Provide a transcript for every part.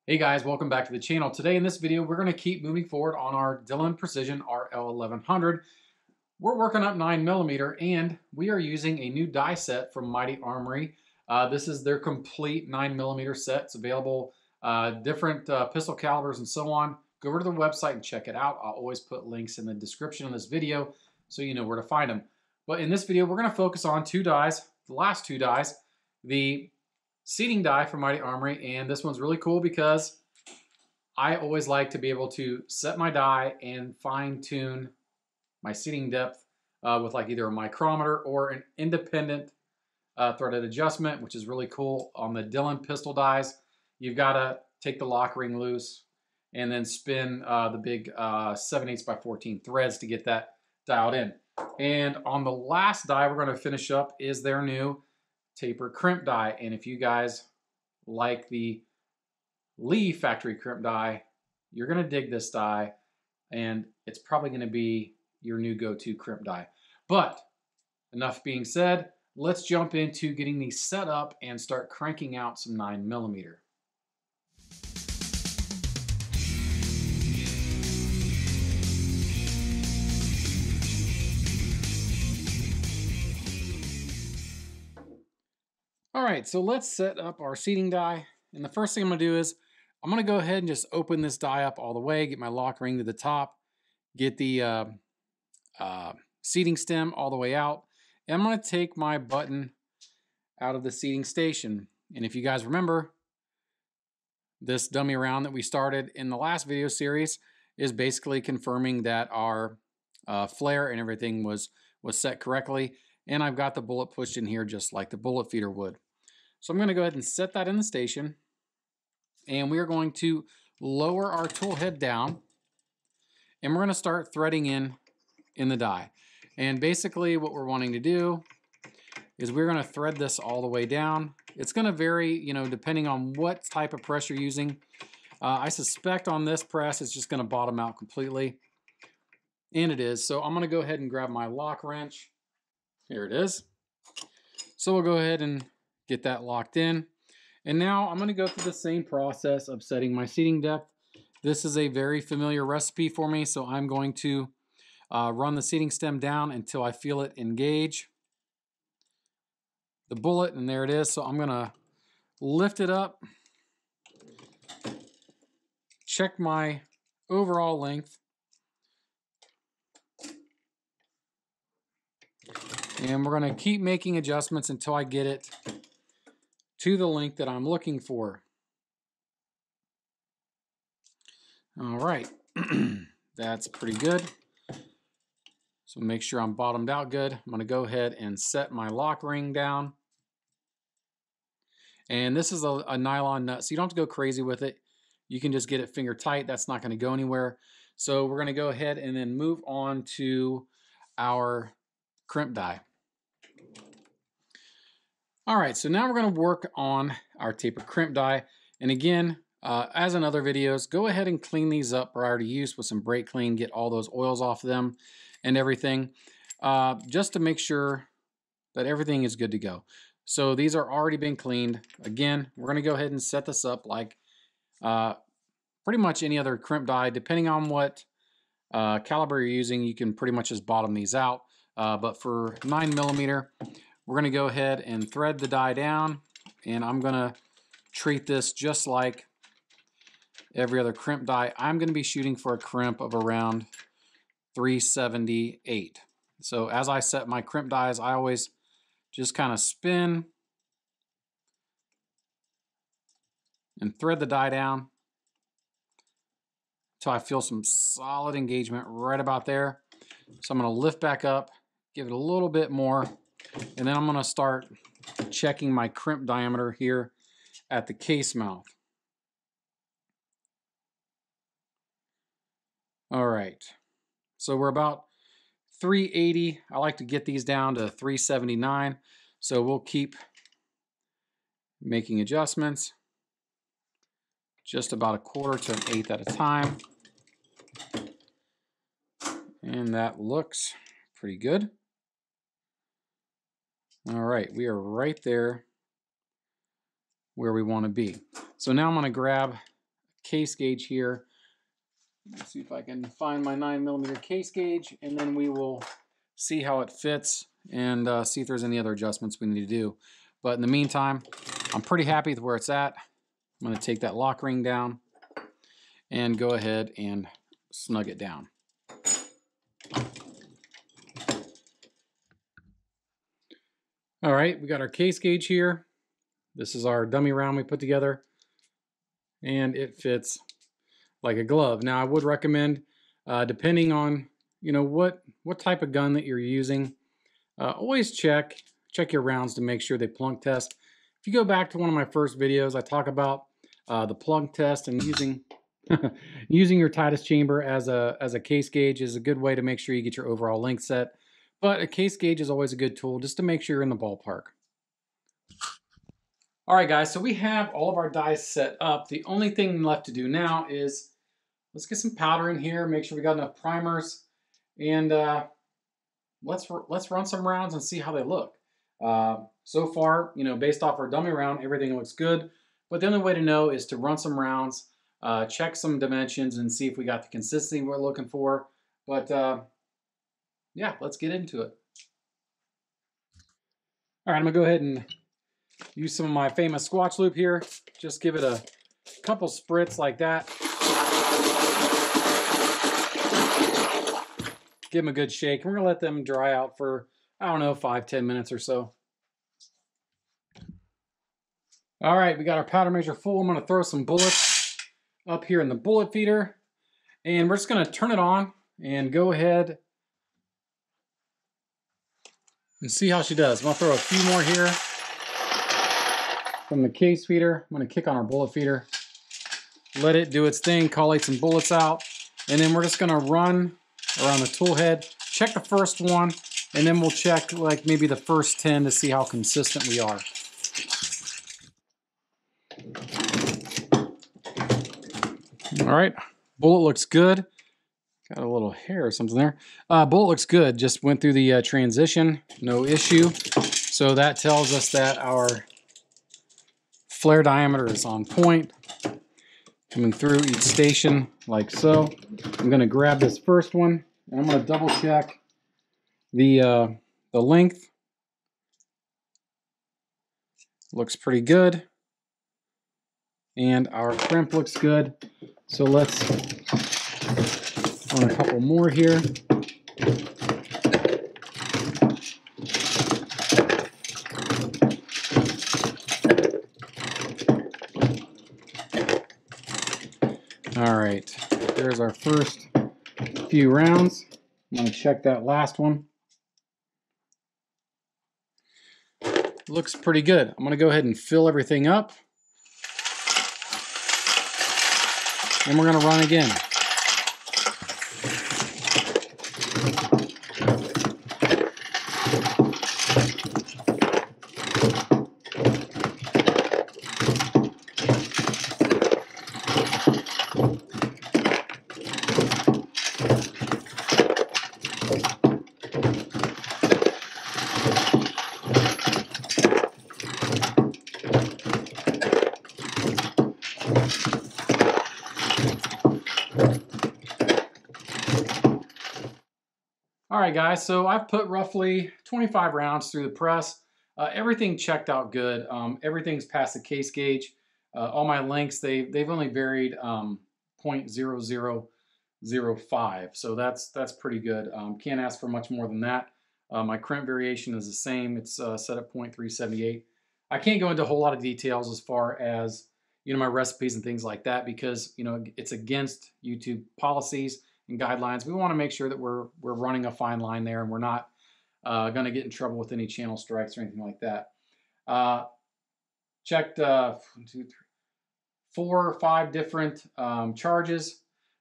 Hey guys, welcome back to the channel. Today in this video, we're going to keep moving forward on our Dillon Precision RL1100. We're working up 9mm and we are using a new die set from Mighty Armory. This is their complete 9mm set. It's available, different pistol calibers and so on. Go over to the website and check it out. I'll always put links in the description of this video so you know where to find them. But in this video, we're going to focus on two dies, the last two dies, the seating die from Mighty Armory, and this one's really cool because I always like to be able to set my die and fine tune my seating depth with like either a micrometer or an independent threaded adjustment, which is really cool. On the Dillon pistol dies, you've got to take the lock ring loose and then spin the big 7/8 by 14 threads to get that dialed in. And on the last die we're going to finish up is their new taper crimp die. And if you guys like the Lee factory crimp die, you're going to dig this die, and it's probably going to be your new go-to crimp die. But enough being said, let's jump into getting these set up and start cranking out some 9mm. All right, so let's set up our seating die. And the first thing I'm gonna do is I'm gonna go ahead and just open this die up all the way, get my lock ring to the top, get the seating stem all the way out. And I'm gonna take my button out of the seating station. And if you guys remember, this dummy round that we started in the last video series is basically confirming that our flare and everything was set correctly. And I've got the bullet pushed in here just like the bullet feeder would. So I'm going to go ahead and set that in the station, and we are going to lower our tool head down, and we're going to start threading in the die. And basically what we're wanting to do is we're going to thread this all the way down. It's going to vary, you know, depending on what type of press you're using. I suspect on this press it's just going to bottom out completely, and it is. So I'm going to go ahead and grab my lock wrench. Here it is. So we'll go ahead and get that locked in. And now I'm going to go through the same process of setting my seating depth. This is a very familiar recipe for me, so I'm going to run the seating stem down until I feel it engage the bullet, and there it is. So I'm going to lift it up, check my overall length, and we're going to keep making adjustments until I get it to the length that I'm looking for. All right, that's pretty good. So make sure I'm bottomed out good. I'm going to go ahead and set my lock ring down. And this is a nylon nut, so you don't have to go crazy with it. You can just get it finger tight. That's not going to go anywhere. So we're going to go ahead and then move on to our crimp die. All right, so now we're going to work on our taper crimp die. And again, as in other videos, go ahead and clean these up prior to use with some brake clean, get all those oils off of them and everything, just to make sure that everything is good to go. So these are already been cleaned. Again, we're going to go ahead and set this up like pretty much any other crimp die. Depending on what caliber you're using, you can pretty much just bottom these out. But for 9mm, we're going to go ahead and thread the die down, and I'm going to treat this just like every other crimp die. I'm going to be shooting for a crimp of around 378. So as I set my crimp dies, I always just kind of spin and thread the die down until I feel some solid engagement right about there. So I'm going to lift back up, give it a little bit more, and then I'm going to start checking my crimp diameter here at the case mouth. All right, so we're about 380. I like to get these down to 379, so we'll keep making adjustments, just about 1/4 to 1/8 at a time. And that looks pretty good. All right, we are right there where we want to be. So now I'm going to grab case gauge here. Let's see if I can find my 9mm case gauge, and then we will see how it fits and see if there's any other adjustments we need to do. But in the meantime, I'm pretty happy with where it's at. I'm going to take that lock ring down and go ahead and snug it down. All right, we got our case gauge here. This is our dummy round we put together, and it fits like a glove. Now, I would recommend, depending on what type of gun that you're using, always check your rounds to make sure they plunk test. If you go back to one of my first videos, I talk about the plunk test, and using using your tightest chamber as a case gauge is a good way to make sure you get your overall length set. But a case gauge is always a good tool just to make sure you're in the ballpark. All right, guys, so we have all of our dies set up. The only thing left to do now is let's get some powder in here, make sure we got enough primers, and let's run some rounds and see how they look. So far, based off our dummy round, everything looks good. But the only way to know is to run some rounds, check some dimensions, and see if we got the consistency we're looking for. But yeah, let's get into it. All right, I'm gonna go ahead and use some of my famous squatch loop here. Just give it a couple spritz like that. Give them a good shake. We're gonna let them dry out for, I don't know, 5-10 minutes or so. All right, we got our powder measure full. I'm gonna throw some bullets up here in the bullet feeder, and we're just gonna turn it on and go ahead and see how she does. I'm gonna throw a few more here from the case feeder. I'm gonna kick on our bullet feeder, let it do its thing, collate some bullets out, and then we're just gonna run around the tool head, check the first one, and then we'll check like maybe the first 10 to see how consistent we are. All right, bullet looks good. Got a little hair or something there. Bullet looks good, just went through the transition, no issue. So that tells us that our flare diameter is on point. Coming through each station like so. I'm gonna grab this first one, and I'm gonna double check the length. Looks pretty good. And our crimp looks good. So let's run a couple more here. All right, there's our first few rounds. I'm gonna check that last one. Looks pretty good. I'm gonna go ahead and fill everything up. And we're gonna run again. All right, guys, so I've put roughly 25 rounds through the press. Everything checked out good. Everything's past the case gauge. All my lengths, they've only varied 0.0005, so that's pretty good. Can't ask for much more than that. My crimp variation is the same. It's set at 0.378. I can't go into a whole lot of details as far as my recipes and things like that, because it's against YouTube policies and guidelines. We want to make sure that we're running a fine line there, and we're not going to get in trouble with any channel strikes or anything like that. Checked 1, 2, 3, 4 or 5 different charges.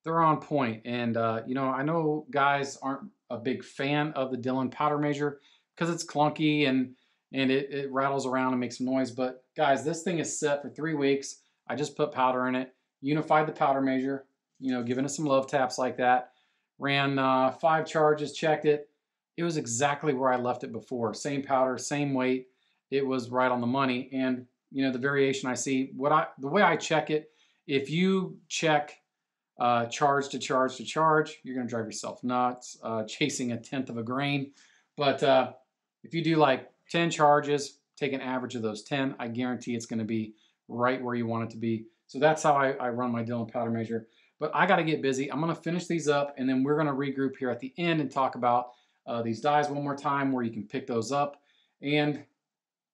They're on point, and I know guys aren't a big fan of the Dillon powder measure because it's clunky and it rattles around and makes some noise. But guys, this thing is set for 3 weeks. I just put powder in it, unified the powder measure, giving it some love taps like that. Ran 5 charges, checked it. It was exactly where I left it before. Same powder, same weight. It was right on the money. And the variation I see, the way I check it if you check charge to charge to charge, you're going to drive yourself nuts chasing 1/10 of a grain. But if you do like 10 charges, take an average of those 10, I guarantee it's going to be right where you want it to be. So that's how I run my Dillon powder measure. But I got to get busy. I'm going to finish these up, and then we're going to regroup here at the end and talk about these dies one more time, where you can pick those up, and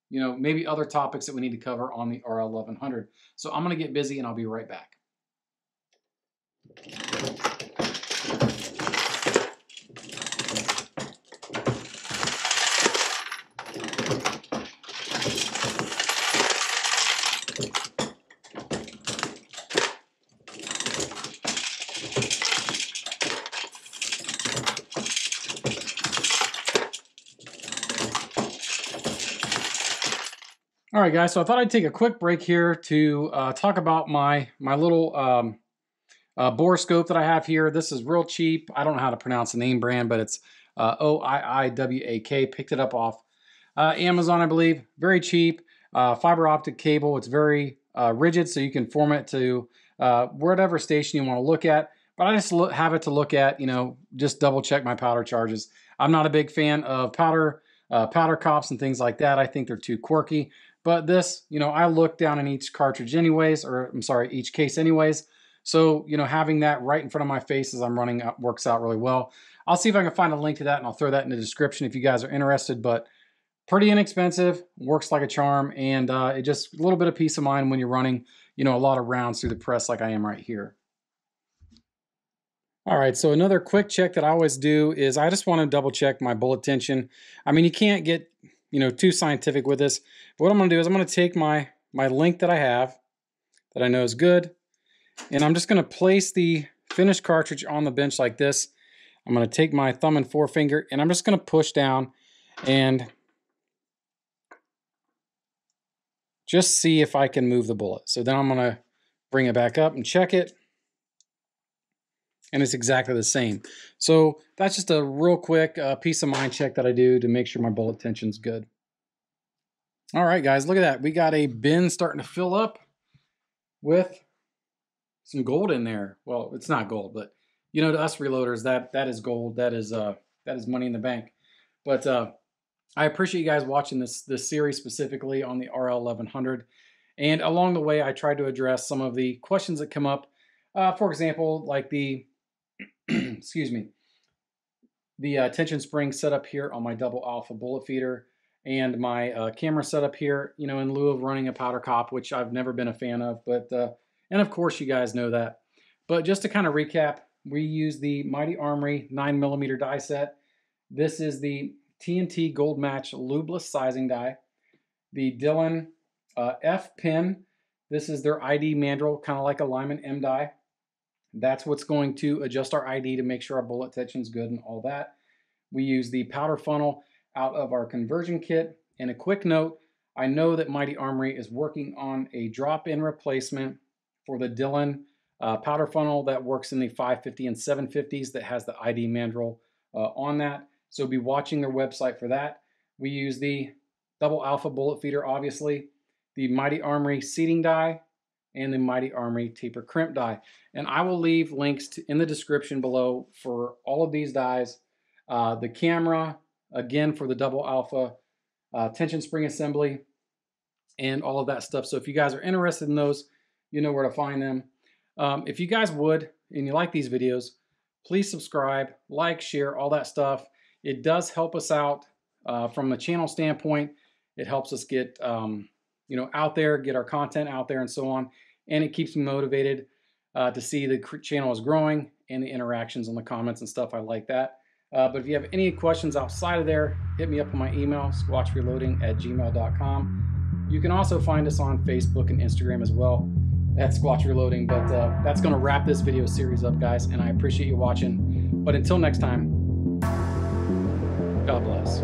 you know, maybe other topics that we need to cover on the RL1100. So I'm going to get busy, and I'll be right back. All right, guys, so I thought I'd take a quick break here to talk about my little Borescope that I have here. This is real cheap. I don't know how to pronounce the name brand, but it's OIIWAK. Picked it up off Amazon, I believe. Very cheap. Fiber optic cable. It's very rigid, so you can form it to whatever station you want to look at. But I just have it to look at, you know, just double check my powder charges. I'm not a big fan of powder cops and things like that. I think they're too quirky. But this, you know, I look down in each cartridge anyways, or I'm sorry, each case anyways. So, you know, having that right in front of my face as I'm running works out really well. I'll see if I can find a link to that, and I'll throw that in the description if you guys are interested. But pretty inexpensive, works like a charm, and it just a little bit of peace of mind when you're running, you know, a lot of rounds through the press like I am right here. All right, so another quick check that I always do is I just want to double check my bullet tension. I mean, you can't get, you know, too scientific with this. But what I'm going to do is I'm going to take my link that I have that I know is good, and I'm just going to place the finished cartridge on the bench like this. I'm going to take my thumb and forefinger, and I'm just going to push down and just see if I can move the bullet. So then I'm going to bring it back up and check it, and it's exactly the same. So that's just a real quick peace of mind check that I do to make sure my bullet tension's good. All right, guys, look at that. We got a bin starting to fill up with some gold in there. Well, it's not gold, but you know, to us reloaders, that is gold. That is money in the bank. But I appreciate you guys watching this series specifically on the RL1100. And along the way, I tried to address some of the questions that come up. For example, like the excuse me, the tension spring setup here on my double alpha bullet feeder, and my camera setup here, you know, in lieu of running a powder cop, which I've never been a fan of, but and of course you guys know that. But just to kind of recap, we use the Mighty Armory 9mm die set. This is the TNT Gold Match lubeless sizing die. The Dillon F pin. This is their ID mandrel, kind of like a Lyman M die. That's what's going to adjust our ID to make sure our bullet tension is good and all that. We use the powder funnel out of our conversion kit. And a quick note, I know that Mighty Armory is working on a drop-in replacement for the Dillon powder funnel that works in the 550 and 750s that has the ID mandrel on that. So be watching their website for that. We use the double alpha bullet feeder, obviously, the Mighty Armory seating die, and the Mighty Armory taper crimp die. And I will leave links in the description below for all of these dies. The camera, again, for the double alpha tension spring assembly, and all of that stuff. So if you guys are interested in those, you know where to find them. If you guys would, and you like these videos, please subscribe, like, share, all that stuff. It does help us out from the channel standpoint. It helps us get you know, out there, get our content out there and so on. And it keeps me motivated to see the channel is growing and the interactions on the comments and stuff. I like that. But if you have any questions outside of there, hit me up on my email, squatchreloading@gmail.com. You can also find us on Facebook and Instagram as well at Squatch Reloading. But that's going to wrap this video series up, guys, and I appreciate you watching. But until next time, God bless.